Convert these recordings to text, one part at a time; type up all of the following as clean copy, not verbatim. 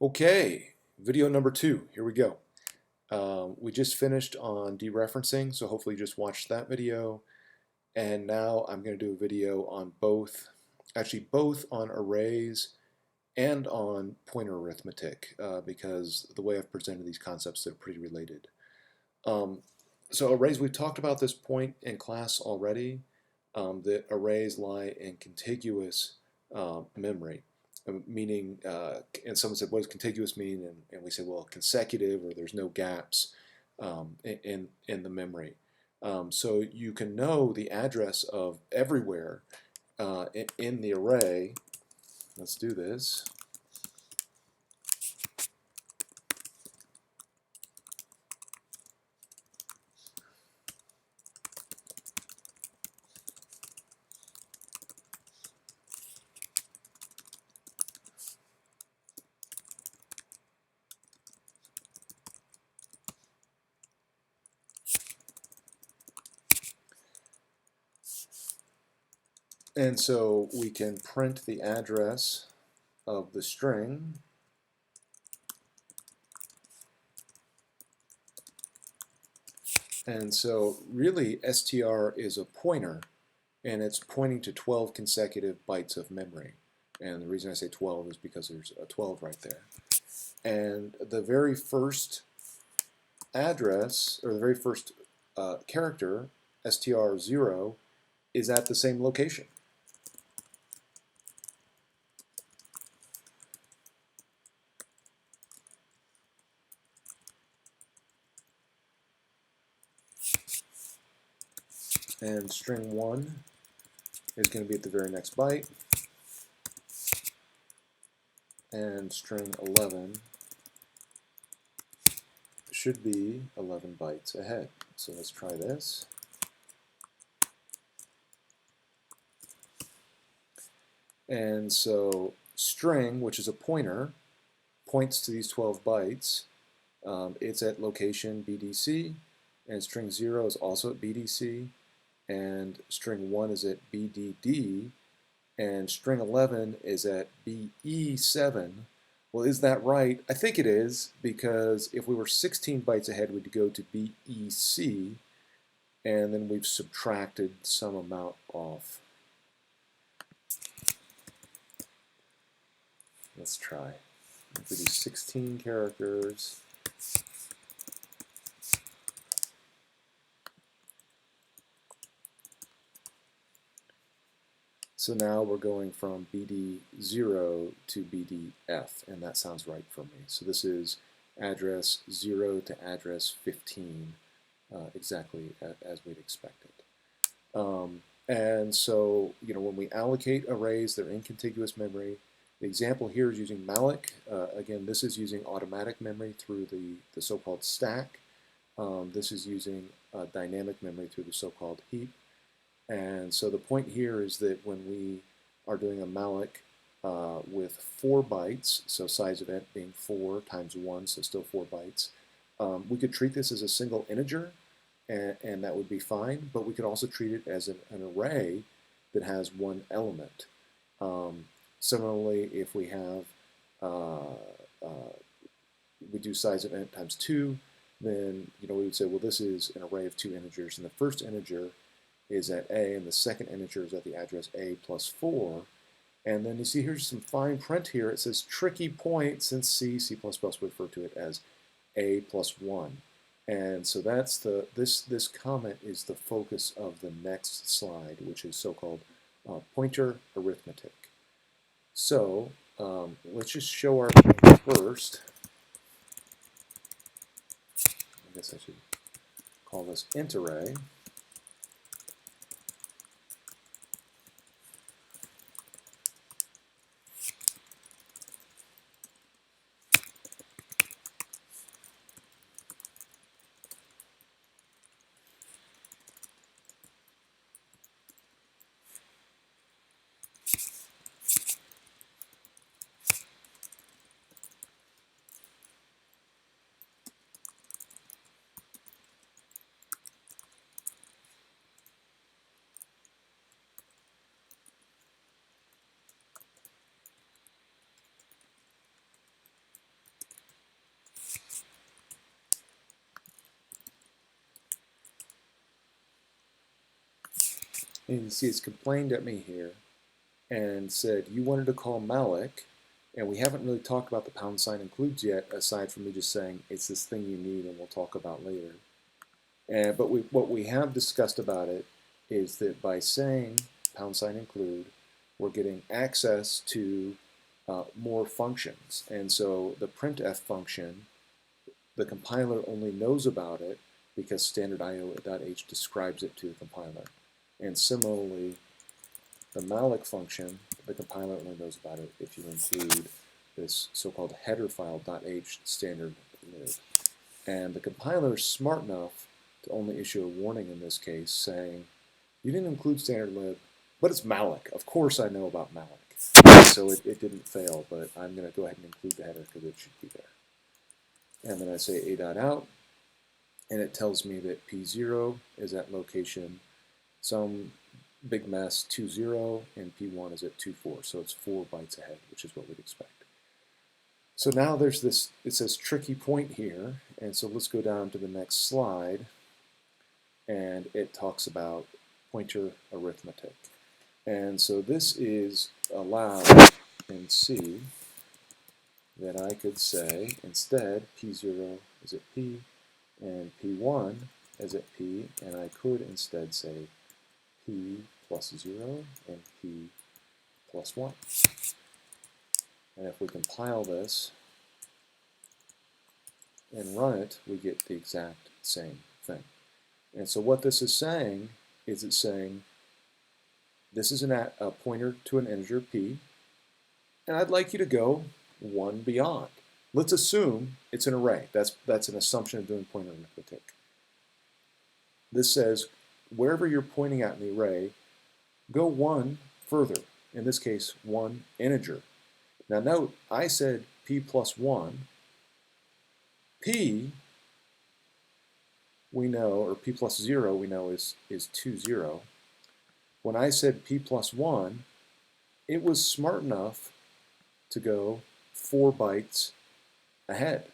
Okay, video number 2. Here we go. We just finished on dereferencing, so hopefully you just watched that video. And now I'm going to do a video on both on arrays and on pointer arithmetic, because the way I've presented these concepts, they're pretty related. So arrays, we've talked about this point in class already, that arrays lie in contiguous memory. Meaning, and someone said, what does contiguous mean? And we say, well, consecutive, or there's no gaps in the memory. So you can know the address of everywhere in the array. Let's do this. And so we can print the address of the string. And so really str is a pointer, and it's pointing to 12 consecutive bytes of memory. And the reason I say 12 is because there's a 12 right there. And the very first address, or the very first character, str0, is at the same location. And string 1 is going to be at the very next byte. And string 11 should be 11 bytes ahead. So let's try this. And so string, which is a pointer, points to these 12 bytes. It's at location BDC, and string 0 is also at BDC, and string 1 is at BDD, and string 11 is at BE7. Well, is that right? I think it is, because if we were 16 bytes ahead, we'd go to BEC, and then we've subtracted some amount off. Let's try. If we do 16 characters, so now we're going from BD0 to BDF, and that sounds right for me. So this is address 0 to address 15, exactly as we'd expected. And so, when we allocate arrays, they're in contiguous memory. The example here is using malloc. Again, this is using automatic memory through the so-called stack. This is using dynamic memory through the so-called heap. And so the point here is that when we are doing a malloc with 4 bytes, so size event being 4 times 1, so still 4 bytes, we could treat this as a single integer, and that would be fine, but we could also treat it as an array that has one element. Similarly, if we have, we do size event times 2, then we would say, well, this is an array of 2 integers, and the first integer is at A, and the second integer is at the address A plus 4. And then you see here's some fine print here. It says tricky point, since C++ would refer to it as A plus 1. And so that's this comment is the focus of the next slide, which is so-called pointer arithmetic. So let's just show our thing first. I guess I should call this int array. And you can see it's complained at me here and said, you wanted to call malloc, and we haven't really talked about the pound sign includes yet, aside from me just saying it's this thing you need and we'll talk about later. But what we have discussed about it is that by saying pound sign include, we're getting access to more functions. And so the printf function, the compiler only knows about it because standard io.h describes it to the compiler. And similarly, the malloc function, the compiler only knows about it if you include this so-called header file.h standard lib. And the compiler is smart enough to only issue a warning in this case saying, you didn't include standard lib, but it's malloc. Of course I know about malloc. So it didn't fail, but I'm going to go ahead and include the header because it should be there. And then I say a.out, and it tells me that P0 is at location some big mess 20, and P1 is at 24. So it's 4 bytes ahead, which is what we'd expect. So now there's this, it says tricky point here, and so let's go down to the next slide, and it talks about pointer arithmetic. And so this is allowed in C that I could say instead P0 is at P and P1 is at P, and I could instead say P plus 0 and P plus 1. And if we compile this and run it, we get the exact same thing. And so what this is saying is it's saying this is a pointer to an integer P, and I'd like you to go one beyond. Let's assume it's an array. That's an assumption of doing pointer arithmetic. This says wherever you're pointing at in the array, go one further. In this case, one integer. Now note, I said P plus 1. P, we know, or P plus 0 we know is 20. When I said P plus 1, it was smart enough to go 4 bytes ahead.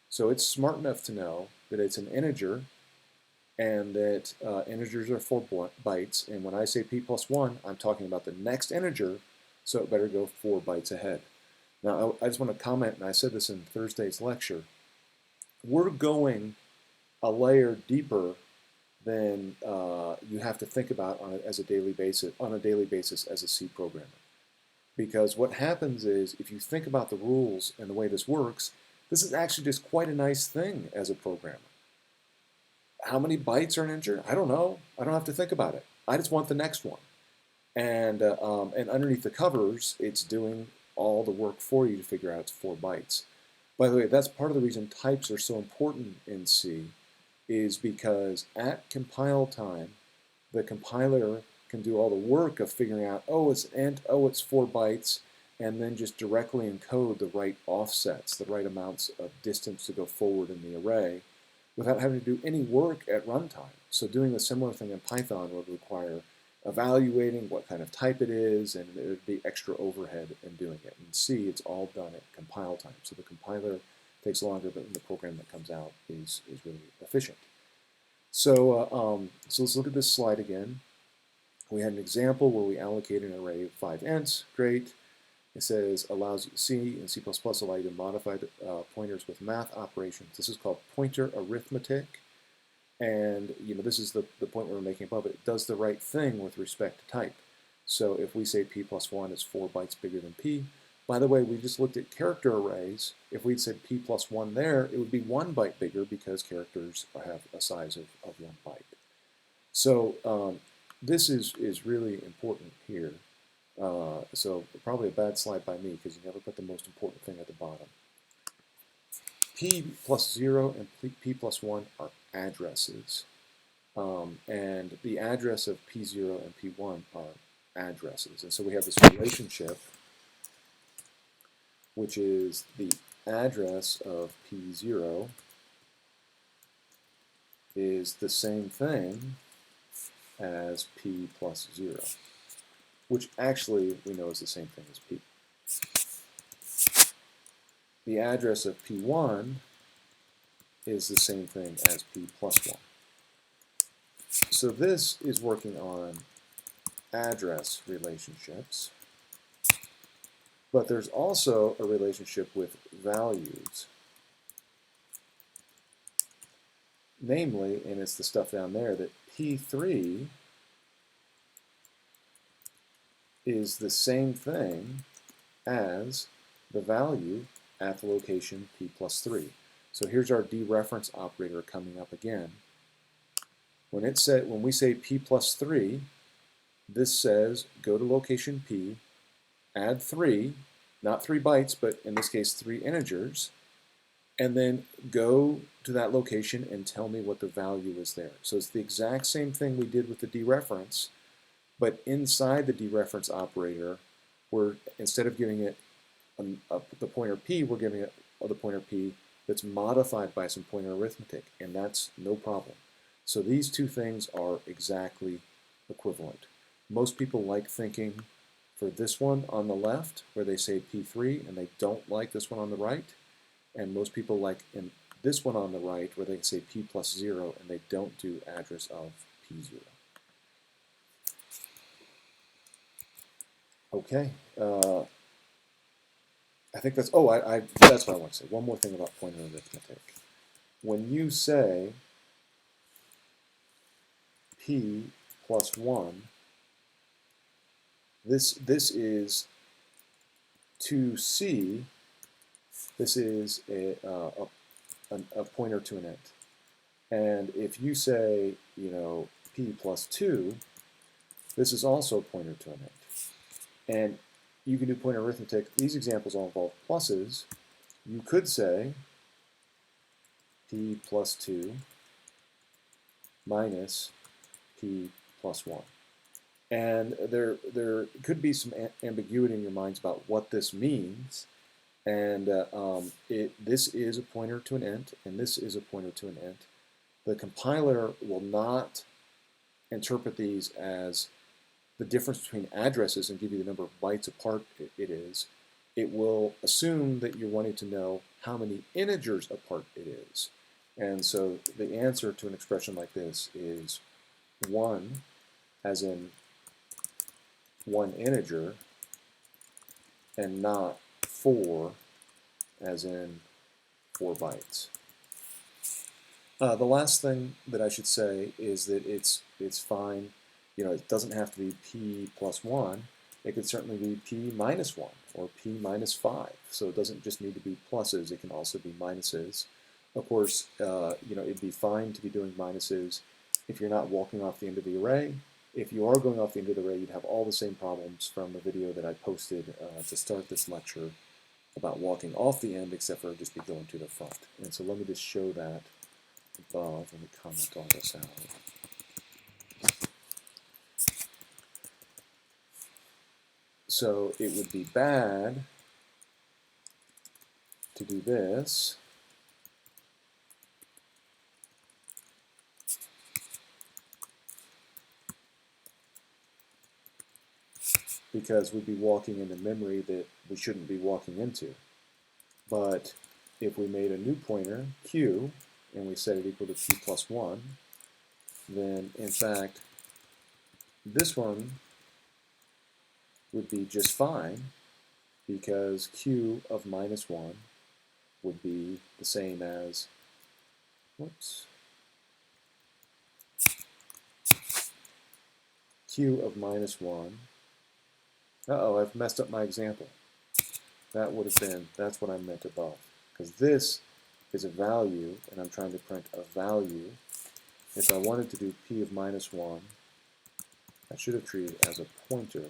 So it's smart enough to know that it's an integer and that integers are 4 bytes. And when I say P plus 1, I'm talking about the next integer, so it better go 4 bytes ahead. Now, I just want to comment, and I said this in Thursday's lecture, we're going a layer deeper than you have to think about on a daily basis as a C programmer. Because what happens is, if you think about the rules and the way this works, this is actually just quite a nice thing as a programmer. How many bytes are an integer? I don't know. I don't have to think about it. I just want the next one. And underneath the covers, it's doing all the work for you to figure out it's 4 bytes. By the way, that's part of the reason types are so important in C, is because at compile time, the compiler can do all the work of figuring out, oh, it's an int, oh, it's 4 bytes, and then just directly encode the right offsets, the right amounts of distance to go forward in the array, without having to do any work at runtime. So doing a similar thing in Python would require evaluating what kind of type it is, and there would be extra overhead in doing it. In C, it's all done at compile time. So the compiler takes longer, but the program that comes out is really efficient. So, so let's look at this slide again. We had an example where we allocated an array of 5 ints. Great. It says allows C and C++ allow you to modify the, pointers with math operations. This is called pointer arithmetic. And this is the point we're making above it. It does the right thing with respect to type. So if we say P plus 1 is 4 bytes bigger than P, by the way, we just looked at character arrays. If we'd said P plus 1 there, it would be 1 byte bigger because characters have a size of 1 byte. So this is really important here. So probably a bad slide by me because you never put the most important thing at the bottom. P plus 0 and P plus 1 are addresses. And the address of P0 and P1 are addresses. And so we have this relationship, which is the address of P0 is the same thing as P plus 0, which actually we know is the same thing as P. The address of P1 is the same thing as P plus 1. So this is working on address relationships, but there's also a relationship with values. Namely, and it's the stuff down there, that P3 is the same thing as the value at the location P plus 3. So here's our dereference operator coming up again. When we say P plus 3, this says go to location P, add 3, not 3 bytes, but in this case 3 integers, and then go to that location and tell me what the value is there. So it's the exact same thing we did with the dereference, but inside the dereference operator, instead of giving it the pointer P, we're giving it the pointer P that's modified by some pointer arithmetic, and that's no problem. So these two things are exactly equivalent. Most people like thinking for this one on the left, where they say P3, and they don't like this one on the right. And most people like in this one on the right, where they say P plus 0, and they don't do address of P0. Okay. I think that's, that's what I want to say. One more thing about pointer arithmetic. When you say P plus 1, this is to C, this is a pointer to an int. And if you say, P plus 2, this is also a pointer to an int. And you can do pointer arithmetic. These examples all involve pluses. You could say P plus 2 minus P plus 1. And there could be some ambiguity in your minds about what this means. And this is a pointer to an int, and this is a pointer to an int. The compiler will not interpret these as the difference between addresses and give you the number of bytes apart it is. It will assume that you're wanting to know how many integers apart it is. And so the answer to an expression like this is 1, as in 1 integer, and not 4, as in 4 bytes. The last thing that I should say is that it's fine. It doesn't have to be P plus 1. It could certainly be P minus 1 or P minus 5. So it doesn't just need to be pluses. It can also be minuses. Of course, it'd be fine to be doing minuses if you're not walking off the end of the array. If you are going off the end of the array, you'd have all the same problems from the video that I posted to start this lecture about walking off the end, except for just be going to the front. And so let me just show that above. Let me comment all this out. So it would be bad to do this because we'd be walking into memory that we shouldn't be walking into. But if we made a new pointer, Q, and we set it equal to Q plus 1, then in fact this one would be just fine because Q of minus 1 would be the same as, Q of minus 1. Uh-oh, I've messed up my example. That would have been, that's what I meant above. Because this is a value, and I'm trying to print a value. If I wanted to do P of minus 1, I should have treated it as a pointer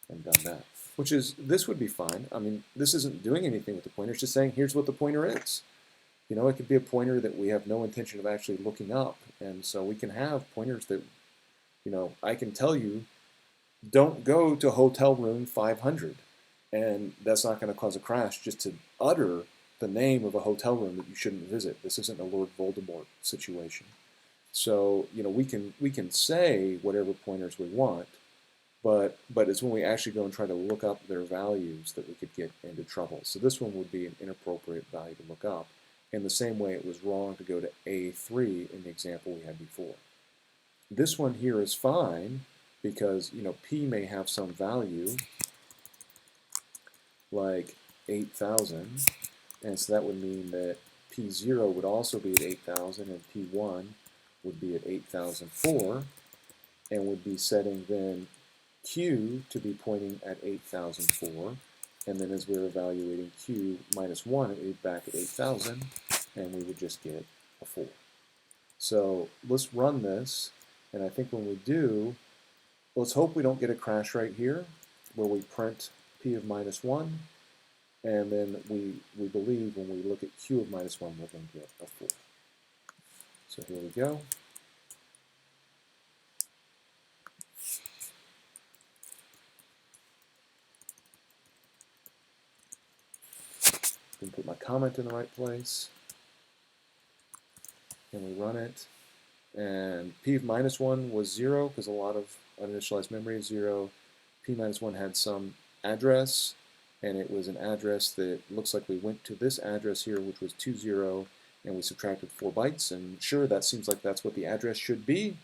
and done that. Which is, this would be fine. I mean, this isn't doing anything with the pointer. It's just saying, here's what the pointer is. It could be a pointer that we have no intention of actually looking up. And so we can have pointers that, I can tell you, don't go to hotel room 500. And that's not going to cause a crash just to utter the name of a hotel room that you shouldn't visit. This isn't a Lord Voldemort situation. So, we can say whatever pointers we want, but it's when we actually go and try to look up their values that we could get into trouble. So this one would be an inappropriate value to look up, in the same way it was wrong to go to A3 in the example we had before. This one here is fine because, you know, P may have some value like 8,000, and so that would mean that P0 would also be at 8,000 and P1 would be at 8,004, and would be setting then Q to be pointing at 8,004, and then as we're evaluating Q minus 1, it would be back at 8,000, and we would just get a 4. So let's run this, and I think when we do, let's hope we don't get a crash right here where we print P of minus 1, and then we believe when we look at Q of minus 1, we're going to get a 4. So here we go. Then put my comment in the right place, and we run it. And P of minus 1 was 0 because a lot of uninitialized memory is 0. P minus 1 had some address, and it was an address that looks like we went to this address here, which was 20, and we subtracted 4 bytes. And sure, that seems like that's what the address should be,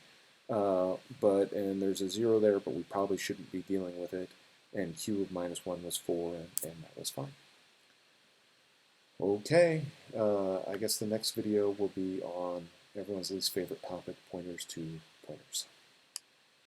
and there's a 0 there, but we probably shouldn't be dealing with it. And Q of minus 1 was 4, and that was fine. Okay, I guess the next video will be on everyone's least favorite topic, pointers to pointers.